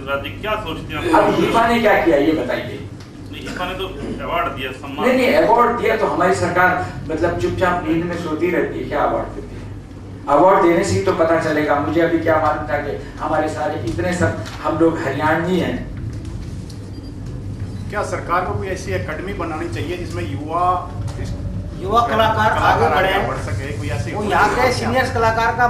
जसराज जी, क्या सोचते हैं? अब ईफा ने क्या किया ये बताइए। ईफा ने तो अवार्ड दिया, सम्मान। नहीं, अवार्ड दिया तो हमारी सरकार मतलब चुपचाप नींद में सोती रहती है, क्या अवार्ड देती है? अवार्ड देने से ही तो पता चलेगा। मुझे अभी क्या मालूम था कि हमारे सारे इतने सब हम लोग हरियाणवी हैं। क्या सरकार को कोई ऐसी एकेडमी बनानी चाहिए जिसमें युवा कलाकार आगे बढ़ सके? कोई ऐसी वो यहाँ के सीनियर कलाकार का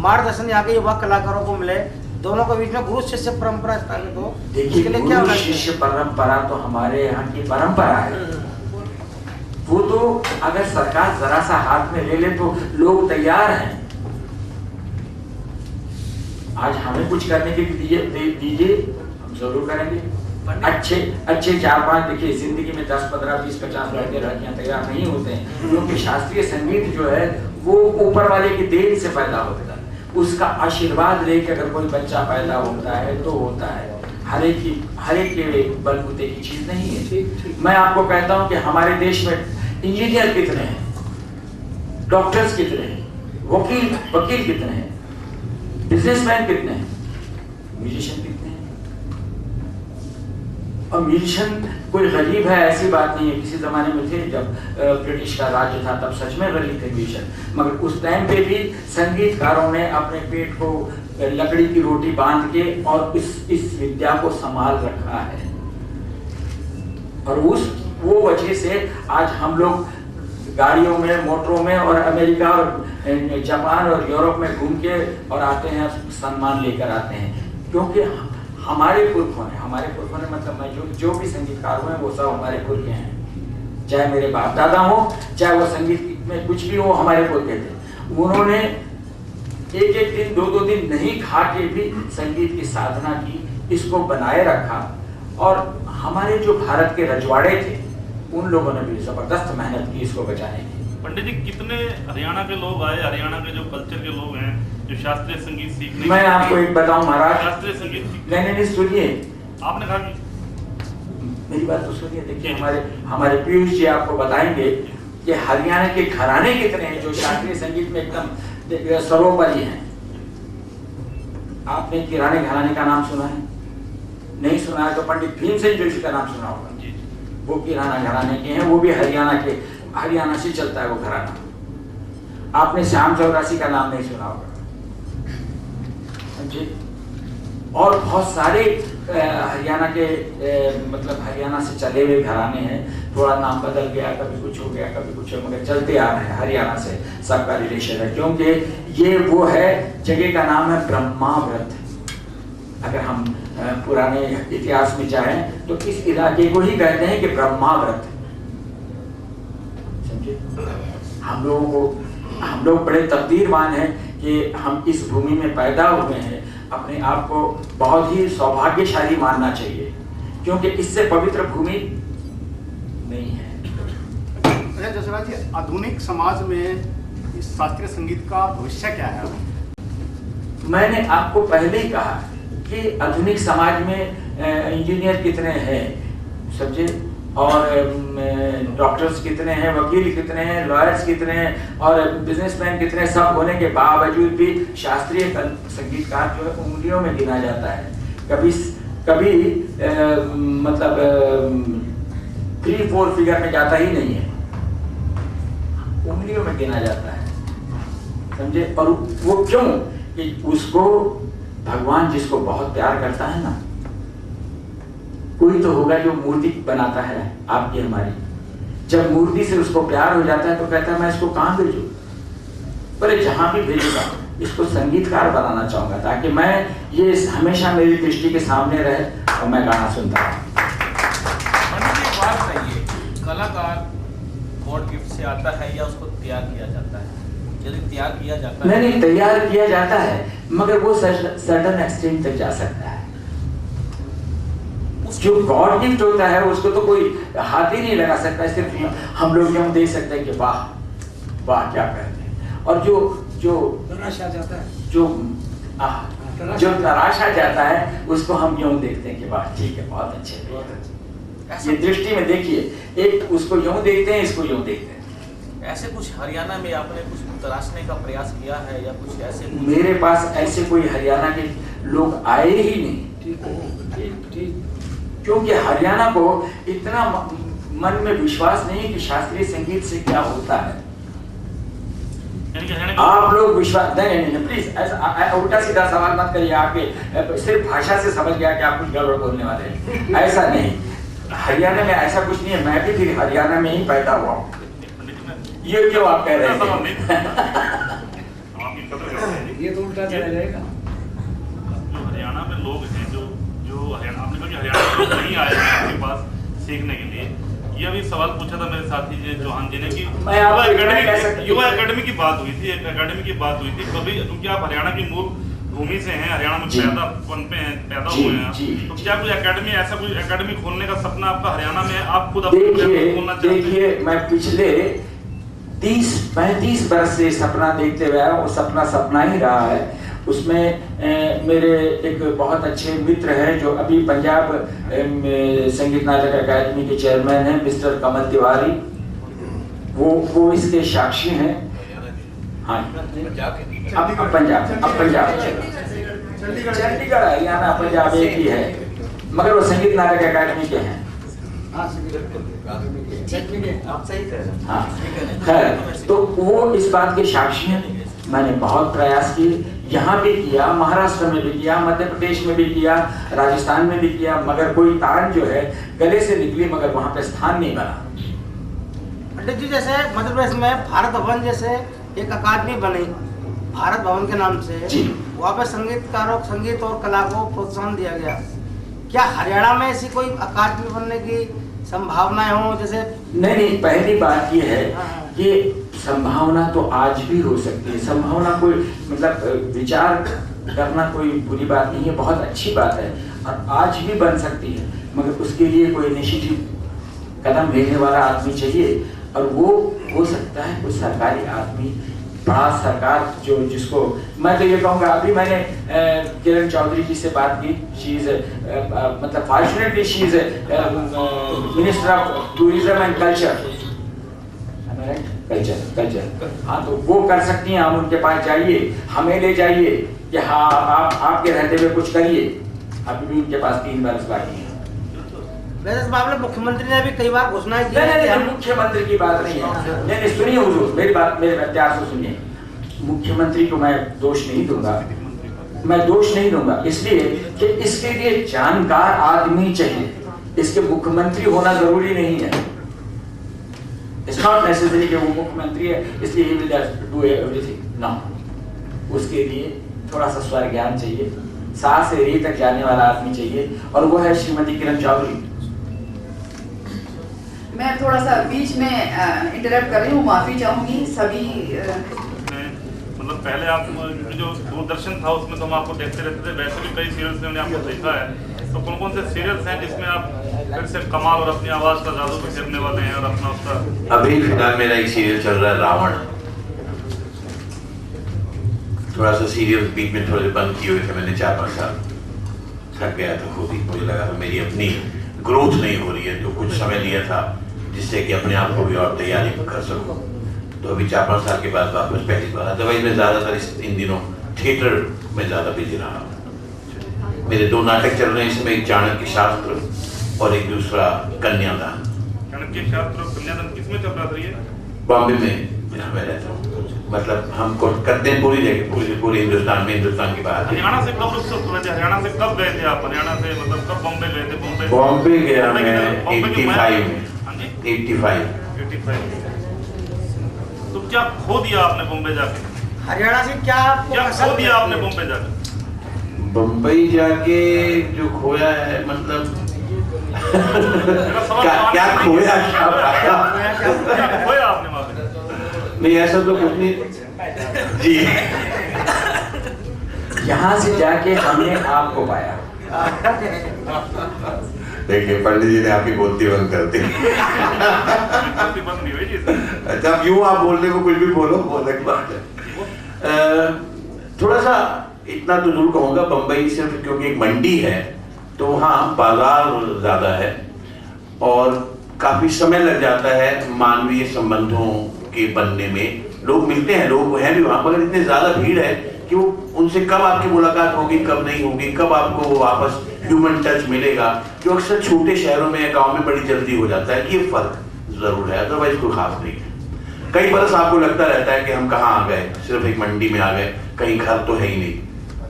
मार्गदर्शन यहाँ के युवा कलाकारों को मिले, दोनों के बीच में गुरु शिष्य परंपरा स्थापित हो। देखिए, गुरु शिष्य परंपरा तो हमारे यहाँ की परंपरा है। वो तो अगर सरकार जरा सा हाथ में ले ले तो लोग तैयार हैं। आज हमें कुछ करने के लिए दीजिए, हम जरूर करेंगे। अच्छे 4-5 देखिए, जिंदगी में 10, 15, 20, 50 लड़कियां तैयार नहीं होते हैं, क्योंकि शास्त्रीय संगीत जो है वो ऊपर वाले की देन से पैदा होता है। उसका आशीर्वाद लेकर अगर कोई बच्चा पैदा होता है तो होता है। हर एक के बलबूते की चीज नहीं है। मैं आपको कहता हूं कि हमारे देश में इंजीनियर कितने हैं, डॉक्टर्स कितने हैं, वकील कितने हैं, बिजनेसमैन कितने हैं, म्यूजिशियन कितने हैं। और म्यूजिशियन कोई गरीब है ऐसी बात नहीं है। किसी जमाने में थे, जब ब्रिटिश का राज्य था तब सच में गरीब थे म्यूजिशियन, मगर उस टाइम पे भी संगीतकारों ने अपने पेट को लकड़ी की रोटी बांध के और इस विद्या को संभाल रखा है। और वो वजह से आज हम लोग गाड़ियों में, मोटरों में और अमेरिका और जापान और यूरोप में घूम के और आते हैं, सम्मान लेकर आते हैं। क्योंकि हमारे पुरखों ने मतलब मैं जो भी संगीतकार हुए वो सब हमारे पुरख हैं। चाहे मेरे बाप दादा हो, चाहे वो संगीत में कुछ भी हो, हमारे पुरख थे। उन्होंने एक दिन 2 दिन नहीं खा के भी संगीत की साधना की, इसको बनाए रखा। और हमारे जो भारत के रजवाड़े थे उन लोगों ने भी जबरदस्त मेहनत की इसको बचाने की। पंडित जी, कितने हरियाणा के लोग आए, हरियाणा के जो कल्चर के लोग हैं जो शास्त्रीय संगीत सीखने? मैं आपको एक बताऊं महाराज, शास्त्रीय संगीत नहीं सुनिए, आपने कहा कि मेरी बात तो सुनिए। देखिए, हमारे पीयूष जी आपको बताएंगे कि हरियाणा के घराने कितने हैं जो शास्त्रीय संगीत में एकदम सर्वोपरि हैं। आपने किराने घराने का नाम सुना है? नहीं सुना है तो पंडित भीमसेन जोशी का नाम सुना होगा। वो किराना घराने के हैं, वो भी हरियाणा से चलता है वो घराना। आपने श्याम चौरासी का नाम नहीं सुना होगा, समझे? और बहुत सारे हरियाणा के मतलब हरियाणा से चले हुए घराने हैं। थोड़ा नाम बदल गया, कभी कुछ हो गया, कभी कुछ हो, मगर चलते आ रहे हैं। हरियाणा से सबका रिलेशन है, क्योंकि ये वो है, जगह का नाम है ब्रह्माव्रत। अगर हम पुराने इतिहास में जाएं तो इस इलाके को ही कहते हैं कि ब्रह्माव्रत, समझे? हम लोग बड़े तकदीरवान हैं कि हम इस भूमि में पैदा हुए हैं। अपने आप को बहुत ही सौभाग्यशाली मानना चाहिए, क्योंकि इससे पवित्र भूमि नहीं है। जसराज जी, आधुनिक समाज में इस शास्त्रीय संगीत का भविष्य क्या है? मैंने आपको पहले ही कहा कि आधुनिक समाज में इंजीनियर कितने हैं, समझे, और डॉक्टर्स कितने हैं, वकील कितने हैं, लॉयर्स कितने हैं और बिजनेसमैन कितने, सब होने के बावजूद भी शास्त्रीय संगीतकार जो है उंगलियों में गिना जाता है। कभी मतलब 3-4 फिगर में जाता ही नहीं है, उंगलियों में गिना जाता है, समझे? और वो क्यों? कि उसको भगवान जिसको बहुत प्यार करता है ना, कोई तो होगा जो मूर्ति बनाता है आपकी हमारी। जब मूर्ति से उसको प्यार हो जाता है तो कहता है मैं इसको कहाँ भेजूं? पर जहां भी भेजूंगा इसको संगीतकार बनाना चाहूंगा, ताकि मैं ये हमेशा मेरी दृष्टि के सामने रहे और मैं गाना सुनता हूँ। बात कहिए, कलाकार गॉड गिफ्ट से आता है या उसको तैयार किया जाता है? यदि तैयार किया जाता है, नहीं, तैयार किया जाता है, मगर वो सर्टेन एक्सटेंट तक जा सकता है। जो गॉड गिफ्ट होता है उसको तो कोई हाथ ही नहीं लगा सकता। सिर्फ हम लोग यूं देख सकते हैं कि वाह वाह क्या करते हैं। और जो तराशा जाता है, जो तराशा जाता है उसको हम यूं देखते हैं कि वाह ठीक है, बहुत अच्छे। ये दृष्टि में देखिए, एक उसको यूं देखते हैं, इसको यूं देखते हैं। ऐसे कुछ हरियाणा में आपने कुछ तलाशने का प्रयास किया है या कुछ ऐसे मेरे पास ऐसे कोई हरियाणा के लोग आए ही नहीं, क्योंकि हरियाणा को इतना मन में विश्वास नहीं है कि शास्त्रीय संगीत से क्या होता है। आप लोग विश्वास नहीं, प्लीज ऐसा उल्टा सीधा सवाल मत करिए। आपके सिर्फ भाषा से समझ गया कि आप कुछ गड़बड़ बोलने वाले हैं, ऐसा नहीं। हरियाणा में ऐसा कुछ नहीं है, मैं भी फिर हरियाणा में ही पैदा हुआ हूँ। ये क्यों आप कह रहे हैं? ये तो उल्टा चला जाएगा। जो हरियाणा में लोग हैं, जो हरियाणा, आपने कहा कि हरियाणा के लोग नहीं आए हैं आपके पास सीखने के लिए, ये अभी सवाल पूछा था मेरे साथी जी चौहान जी ने कि युवा एकेडमी की बात हुई थी, एक एकेडमी की बात हुई थी कभी, क्योंकि आप हरियाणा की मूल भूमि से हैं, हरियाणा में पैदा हुए हैं, तो क्या कोई एकेडमी, ऐसा कोई एकेडमी खोलने का सपना आपका हरियाणा में है? आप खुद खोलना चाहते हैं? देखिए, मैं पिछले 30-35 वर्ष से सपना देखते हुए आया हूँ, सपना सपना ही रहा है। उसमें मेरे एक बहुत अच्छे मित्र हैं जो अभी पंजाब संगीत नाटक अकादमी के चेयरमैन हैं, मिस्टर कमल तिवारी, वो इसके साक्षी हैं। हाँ, अब पंजाब चंडीगढ़ हरियाणा पंजाब एक ही है, मगर वो संगीत नाटक अकादमी के हैं। हाँ, खैर, तो वो इस बात के साक्षी हैं। मैंने बहुत प्रयास किए, यहाँ भी किया, महाराष्ट्र में भी किया, मध्य प्रदेश में भी किया, राजस्थान में भी किया, मगर कोई तान जो है गले से निकली, मगर वहाँ पे स्थान नहीं बना। पंडित जी, जैसे मध्य प्रदेश में भारत भवन जैसे एक अकादमी बनी भारत भवन के नाम से, वहाँ पे संगीतकारों, संगीत और कला को प्रोत्साहन दिया गया। क्या हरियाणा में ऐसी कोई अकादमी बनने की संभावनाएं हो? जैसे नहीं, पहली बात ये है कि संभावना तो आज भी हो सकती है। संभावना कोई मतलब विचार करना कोई बुरी बात नहीं है, बहुत अच्छी बात है, और आज भी बन सकती है, मगर उसके लिए कोई इनिशिएटिव कदम लेने वाला आदमी चाहिए, और वो हो सकता है कोई सरकारी आदमी, बड़ा सरकार जो, जिसको मैं तो ये कहूँगा, अभी मैंने किरण चौधरी जी से बात की, शी इज मतलब fortunately she is minister of tourism and culture. हाँ, तो वो कर सकती हैं, हम उनके पास जाइए, हमें ले जाइए कि हाँ आपके रहते हुए कुछ करिए। अभी भी उनके पास 3 वर्ष बाकी है। वैसे इस मामले मुख्यमंत्री ने भी कई बार घोषणा की है। नहीं, मुख्यमंत्री की बात नहीं है। नहीं, सुनिए हुजूर, मेरी बात मेरे प्यार से सुनिए। मुख्यमंत्री को मैं दोष नहीं दूंगा, इसलिए कि इसके लिए जानकार आदमी चाहिए। इसके मुख्यमंत्री होना जरूरी नहीं है। It's not necessary कि वो मुख्यमंत्री है इसलिए he will do everything. No. उसके लिए थोड़ा सा स्वर ज्ञान चाहिए, सा से रे तक जाने वाला आदमी चाहिए, और वो है श्रीमती किरण चौधरी। मैं थोड़ा सा बीच में इंटरप्ट कर रही हूँ, माफी चाहूंगी सभी। मतलब पहले आप जो दूरदर्शन था उसमें तो हम आपको देखते रहते थे, वैसे भी कई सीरियल्स में हमने आपको देखा है। तो कौन कौन से सीरियल्स हैं जिसमें आप फिर से कमाल और अपनी आवाज का जादू बिखेरने वाले हैं और अपना उसका? अभी फिलहाल मेरा एक सीरियल चल रहा है रावण। थोड़ा सा सीरियल बीच में थोड़े बंद किए हुए थे मैंने, 4-5 साल थक गया था खुद ही। मुझे लगा था मेरी अपनी ग्रोथ नहीं हो रही है, तो कुछ समय लिया था जिससे कि अपने आप को भी और तैयारी कर सकूं। तो अभी 4-5 साल के बाद वापस पहली बार। अदरवाइज मैं ज़्यादातर इन दिनों थिएटर में ज़्यादा बिजी रहा हूँ। मेरे 2 नाटक चल रहे हैं, इसमें एक चाणक्य शास्त्र और एक दूसरा कन्यादान। चाणक्य शास्त्र और कन्यादान किसमें चल रहा है? बॉम्बे में जहाँ मैं रहता हूँ। मतलब हम करते हैं पूरी जगह, पूरे हिंदुस्तान में, हिंदुस्तान के बाहर। हरियाणा से कब रुखसत हुए थे? हरियाणा से कब गए थे आप? हरियाणा से मतलब कब बॉम्बे गए थे? बॉम्बे गया मैं 85 में। 85। तो क्या खो दिया आपने बॉम्बे जाके? हरियाणा से क्या खो दिया आपने बॉम्बे जाके? बम्बई जाके जो खोया है, मतलब क्या खोया, क्या खोया आपने वहाँ पे? नहीं, ऐसा तो कुछ नहीं जी। यहाँ से जाके हमने आपको पाया। देखिए पंडित जी ने आपकी बोलती बंद कर दी। बंद नहीं हुई जी। अच्छा, अब यूँ आप बोलने को कुछ भी बोलो, बहुत अच्छी बात है। थोड़ा सा इतना तो जरूर कहूँगा, बम्बई सिर्फ क्योंकि एक मंडी है तो वहाँ बाजार ज़्यादा है और काफ़ी समय लग जाता है मानवीय संबंधों के बनने में। लोग मिलते हैं, लोग हैं भी वहाँ, मगर इतनी ज़्यादा भीड़ है कि वो उनसे कब आपकी मुलाकात होगी, कब नहीं होगी, कब आपको वापस ह्यूमन टच मिलेगा, जो अक्सर छोटे शहरों में या गाँव में बड़ी जल्दी हो जाता है। कि ये फ़र्क ज़रूर है, अदरवाइज कोई खास नहीं है। कई बरस आपको लगता रहता है कि हम कहाँ आ गए, सिर्फ एक मंडी में आ गए, कहीं घर तो है ही नहीं,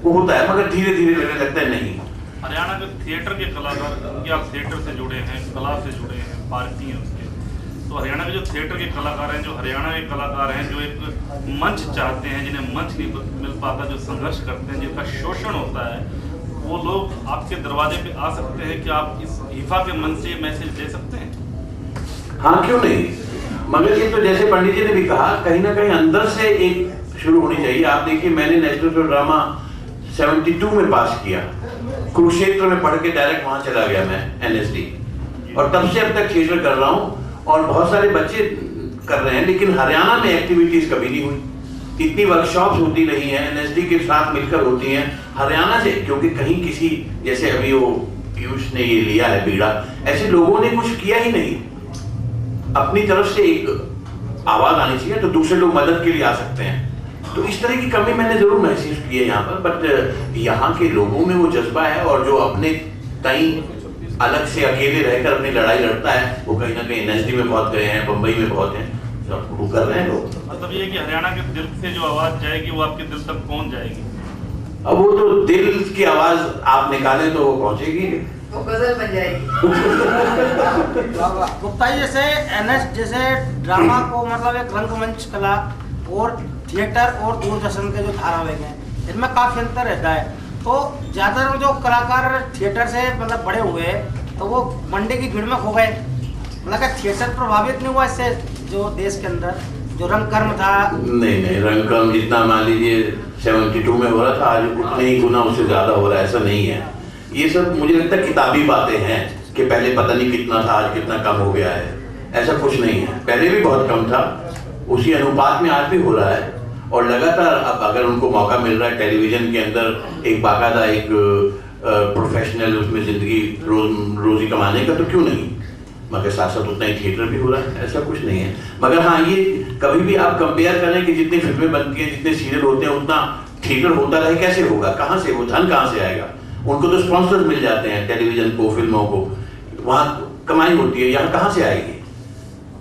वो होता है, मगर धीरे धीरे लगने लगता है नहीं। हरियाणा के थिएटर के कलाकार, क्योंकि आप थिएटर से जुड़े हैं, कला से जुड़े हैं, पार्टी हैं उसके, तो हरियाणा के जो थिएटर के कलाकार हैं, जो हरियाणा के कलाकार हैं, जो एक मंच चाहते हैं, जिन्हें मंच नहीं मिल पाता, जो संघर्ष करते हैं, जिनका शोषण होता है, वो लोग आपके दरवाजे पे आ सकते हैं कि आप इस हिफा के मन से मैसेज दे सकते हैं? हाँ, क्यों नहीं। मगर ये तो जैसे पंडित जी ने भी कहा, कहीं ना कहीं अंदर से एक शुरू होनी चाहिए। आप देखिए, मैंने नेशनल ड्रामा 72 में पास किया, कुरुक्षेत्र में पढ़ के डायरेक्ट वहां चला गया मैं NSD, और तब से अब तक थिएटर कर रहा हूँ और बहुत सारे बच्चे कर रहे हैं, लेकिन हरियाणा में एक्टिविटीज कभी नहीं हुई। इतनी वर्कशॉप्स होती रही हैं, NSD के साथ मिलकर होती हैं हरियाणा से, क्योंकि कहीं किसी, जैसे अभी वो पीयूष ने ये लिया है बीड़ा, ऐसे लोगों ने कुछ किया ही नहीं। अपनी तरफ से एक आवाज आनी चाहिए तो दूसरे लोग मदद के लिए आ सकते हैं। तो इस तरह की कमी मैंने जरूर महसूस की है यहाँ पर, बट यहाँ के लोगों में वो जज्बा है, और जो अपने कहीं अलग से अकेले रहकर अपनी लड़ाई लड़ता है, वो कहीं ना कहीं NSD में बहुत गए हैं, बम्बई में बहुत हैं, सब वो कर रहे हैं लोग। मतलब ये कि हरियाणा के दिल से जो आवाज जाएगी वो आपके दिल तक पहुंच जाएगी। अब वो तो दिल की आवाज आप निकालें तो वो पहुंचेगी, वो गजल बन जाएगी। गुप्ता जी, जैसे ड्रामा को मतलब एक रंगमंच कला और थिएटर और दूरदर्शन के जो धारावाहिक हैं, इनमें काफी अंतर रहता है। तो ज्यादातर जो कलाकार थिएटर से मतलब बड़े हुए, तो वो मंडी की भीड़ में खो गए। मतलब थिएटर प्रभावित नहीं हुआ इससे, जो देश के अंदर जो रंगकर्म था? नहीं, रंगकर्म जितना मान लीजिए 72 में हो रहा था, आज उतने ही गुना उससे ज्यादा हो रहा है, ऐसा नहीं है। ये सब मुझे लगता है किताबी बातें हैं कि पहले पता नहीं कितना था, आज कितना कम हो गया है, ऐसा कुछ नहीं है। पहले भी बहुत कम था, उसी अनुपात में आज भी हो रहा है, और लगातार अब अगर उनको मौका मिल रहा है टेलीविजन के अंदर एक बाकायदा एक प्रोफेशनल उसमें जिंदगी रोजी कमाने का, तो क्यों नहीं। मगर साथ साथ उतना ही थिएटर भी हो रहा है, ऐसा कुछ नहीं है। मगर हाँ, ये कभी भी आप कंपेयर करें कि जितनी फिल्में बनती हैं, जितने सीरियल होते हैं, उतना थिएटर होता रहे, कैसे होगा, कहाँ से वो धन कहाँ से आएगा। उनको तो स्पॉन्सर्स मिल जाते हैं, टेलीविजन को, फिल्मों को, वहाँ कमाई होती है, यहाँ कहाँ से आएगी।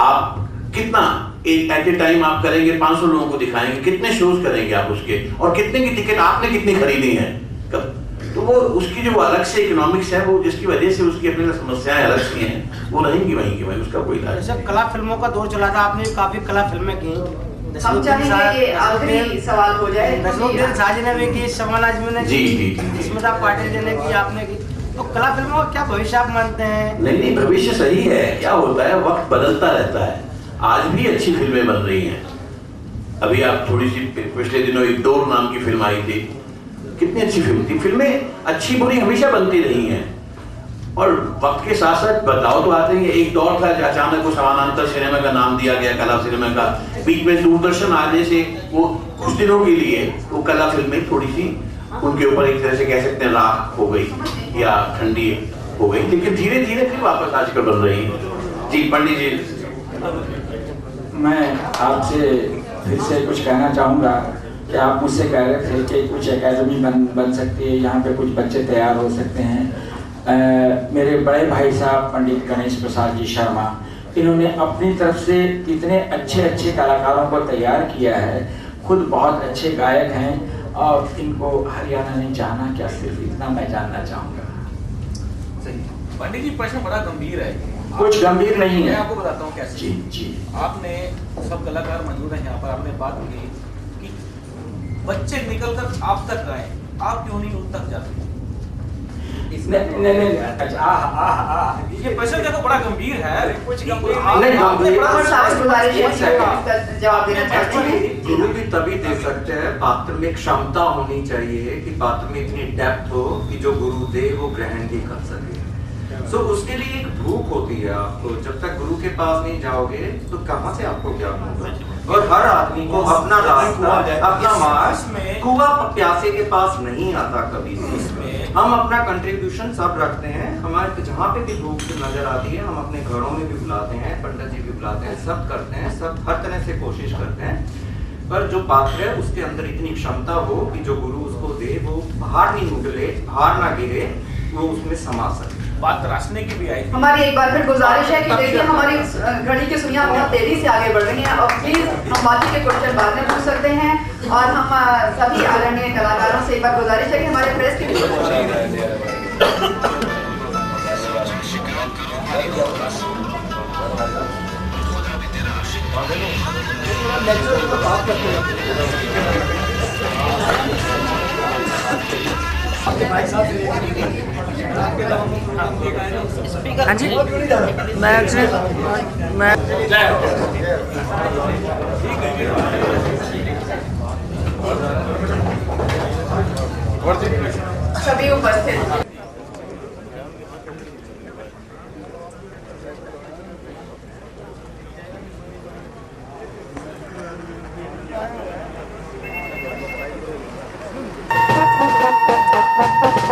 आप कितना एक एट ए टाइम आप करेंगे, 500 लोगों को दिखाएंगे, कितने शोज करेंगे आप उसके, और कितने की टिकट आपने कितनी खरीदी है, तो वो उसकी जो अलग से इकोनॉमिक्स है, वो जिसकी वजह से उसकी अपनी समस्याएं अलग सी हैं, वो रहेंगी वहीं की वहीं, उसका कोई इलाज। जैसे कला फिल्मों का दौर चला था, आपने काफी कला फिल्में की। हम चाहेंगे कि आखिरी सवाल हो जाए। नसरुद्दीन शाह जी ने भी की, शबाना आजमी ने की, स्मिता पाटिल जी ने की, आपने की। तो कला फिल्मों का क्या भविष्य आप मानते हैं? नहीं, भविष्य सही है। क्या होता है, वक्त बदलता रहता है। आज भी अच्छी फिल्में बन रही हैं। अभी आप थोड़ी सी पिछले दिनों एक डोर नाम की फिल्म आई थी, कितनी अच्छी फिल्म थी। फिल्में अच्छी बुरी हमेशा बनती रही हैं, और वक्त के साथ साथ बदलाव तो आते हैं। एक दौर था अचानक वो समानांतर सिनेमा का नाम दिया गया, कला सिनेमा का। बीच में दूरदर्शन आने से वो कुछ दिनों के लिए वो कला फिल्में थोड़ी सी उनके ऊपर एक तरह से कह सकते हैं राख हो गई या ठंडी हो गई, लेकिन धीरे धीरे फिर वापस आजकल बन रही है। जी पंडित जी, मैं आपसे फिर से कुछ कहना चाहूँगा कि आप मुझसे कह रहे थे कि कुछ एकेडमी बन सकती है, यहाँ पे कुछ बच्चे तैयार हो सकते हैं। मेरे बड़े भाई साहब पंडित गणेश प्रसाद जी शर्मा, इन्होंने अपनी तरफ से इतने अच्छे अच्छे कलाकारों को तैयार किया है, खुद बहुत अच्छे गायक हैं, और इनको हरियाणा ने जाना क्या, सिर्फ इतना मैं जानना चाहूँगा। पंडित जी, प्रश्न बड़ा गंभीर है। कुछ गंभीर नहीं है, मैं आपको बताता हूँ कैसे। जी। आपने सब कलाकार मौजूद हैं यहाँ पर, आपने बात की कि बच्चे निकलकर आप तक आए, आप क्यों नहीं उन तक जाते? नहीं, ये प्रश्न देखो बड़ा गंभीर है। कुछ जवाब देना चाहते हैं। गुरु भी तभी दे सकते हैं, पात्र में क्षमता होनी चाहिए कि पात्र में इतनी डेप्थ हो कि जो गुरु दे वो ग्रहण भी कर सके। सो उसके लिए एक भूख होती है आपको। जब तक गुरु के पास नहीं जाओगे तो कहाँ से आपको ज्ञान होगा। और हर आदमी को अपना रास्ता, अपना मार्ग, कुआं प्यासे के पास नहीं आता कभी। इसमें हम अपना कंट्रीब्यूशन सब रखते हैं, हमारे जहाँ पे भी भूख नजर आती है हम अपने घरों में भी बुलाते हैं, पंडित जी भी बुलाते हैं, सब करते हैं, सब हर तरह से कोशिश करते हैं। पर जो पात्र है उसके अंदर इतनी क्षमता हो कि जो गुरु उसको दे वो बाहर नहीं निकले, बाहर ना गिरे, वो उसमें समा सके। बात रास्ते की भी आई। हमारी एक बार फिर गुजारिश है कि देखिए हमारी घड़ी की सुइयां बहुत तेजी से आगे बढ़ रही हैं और प्लीज हम बाकी के क्वेश्चन बाद में पूछ सकते हैं। और हम सभी आदरणीय कलाकारों से एक बार गुजारिश है कि हमारे प्रेस की हाँ जी मैं सभी उपस्थित Thank you.